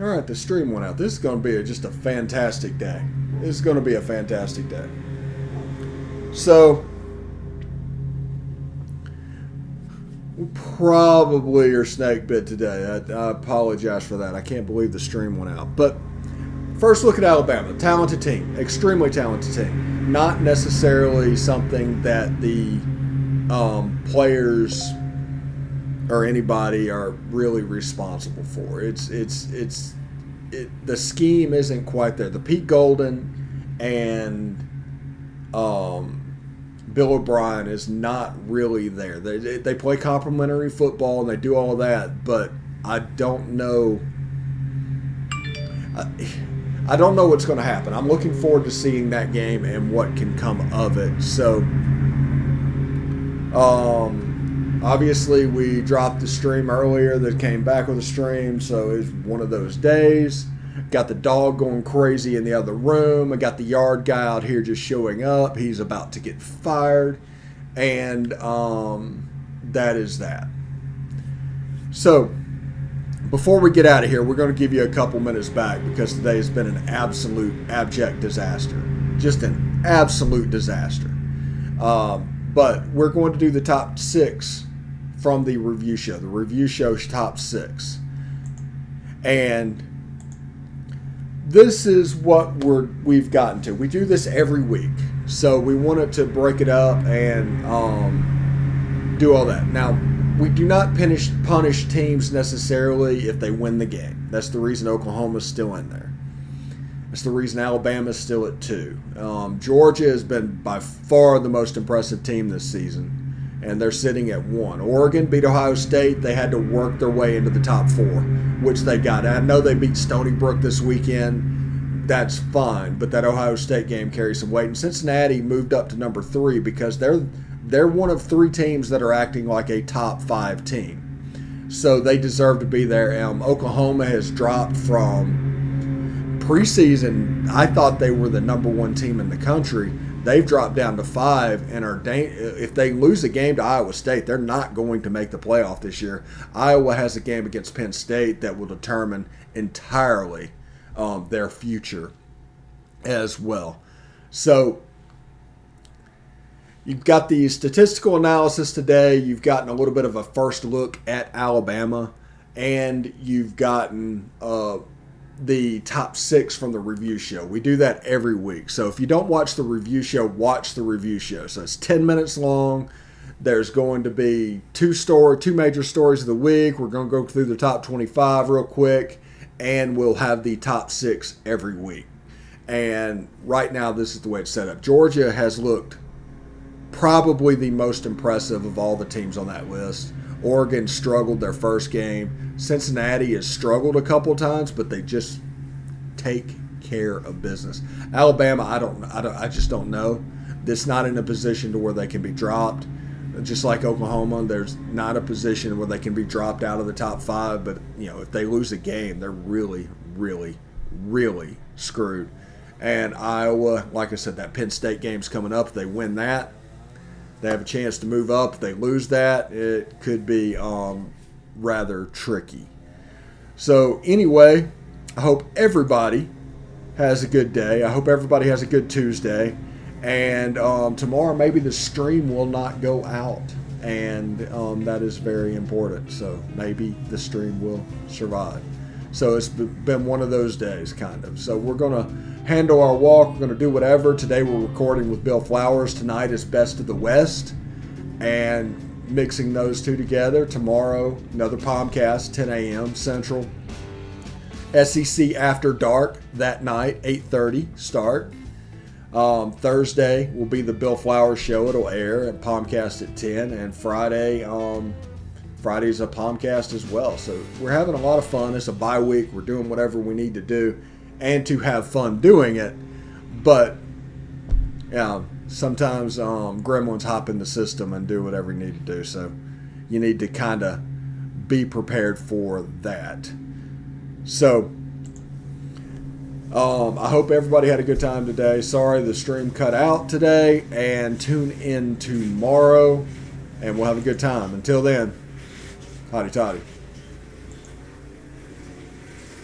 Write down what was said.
All right, the stream went out. This is going to be just a fantastic day. This is going to be a fantastic day. So, we probably are snake bit today. I apologize for that. I can't believe the stream went out. But first look at Alabama. Talented team. Extremely talented team. Not necessarily something that the players or anybody are really responsible for. The scheme isn't quite there. The Pete Golden and Bill O'Brien is not really there. They play complementary football and they do all of that, but I don't know. I don't know what's going to happen. I'm looking forward to seeing that game and what can come of it. So, obviously, we dropped the stream earlier that came back with the stream, so it's one of those days. Got the dog going crazy in the other room. I got the yard guy out here just showing up. He's about to get fired. And that is that. So, before we get out of here, we're going to give you a couple minutes back because today has been an absolute abject disaster. Just an absolute disaster. But we're going to do the top 6 from the review show. The review show's top 6. And this is what we've gotten to. We do this every week. So we wanted to break it up and do all that. Now, we do not punish teams necessarily if they win the game. That's the reason Oklahoma's still in there. That's the reason Alabama's still at 2. Georgia has been by far the most impressive team this season, and they're sitting at 1. Oregon beat Ohio State. They had to work their way into the top 4, which they got. I know they beat Stony Brook this weekend. That's fine, but that Ohio State game carries some weight. And Cincinnati moved up to number 3 because they're one of 3 teams that are acting like a top 5 team. So they deserve to be there. Oklahoma has dropped from preseason. I thought they were the number 1 team in the country. They've dropped down to 5 and are if they lose a game to Iowa State, they're not going to make the playoff this year. Iowa has a game against Penn State that will determine entirely their future as well. So you've got the statistical analysis today. You've gotten a little bit of a first look at Alabama, and you've gotten the top 6 from the review show. We do that every week. So if you don't watch the review show, watch the review show. So it's 10 minutes long. There's going to be two major stories of the week. We're going to go through the top 25 real quick, and we'll have the top 6 every week. And right now, this is the way it's set up. Georgia has looked probably the most impressive of all the teams on that list. Oregon struggled their first game. Cincinnati has struggled a couple times, but they just take care of business. Alabama, I just don't know. It's not in a position to where they can be dropped. Just like Oklahoma, there's not a position where they can be dropped out of the top 5. But if they lose a game, they're really, really, really screwed. And Iowa, like I said, that Penn State game's coming up. If they win that, they have a chance to move up. If they lose that, it could be rather tricky. So anyway, I hope everybody has a good day. I hope everybody has a good Tuesday. And tomorrow maybe the stream will not go out. And that is very important. So maybe the stream will survive. So it's been one of those days, kind of. So we're going to handle our walk. We're going to do whatever. Today we're recording with Bill Flowers. Tonight is Best of the West. And mixing those two together. Tomorrow, another POMcast, 10 a.m. Central. SEC After Dark that night, 8:30 start. Thursday will be the Bill Flowers Show. It'll air at POMcast at 10. And Friday's a POMcast as well. So we're having a lot of fun. It's a bye week. We're doing whatever we need to do and to have fun doing it. But sometimes gremlins hop in the system and do whatever you need to do. So you need to kind of be prepared for that. So I hope everybody had a good time today. Sorry the stream cut out today. And tune in tomorrow and we'll have a good time. Until then, hotty toddy.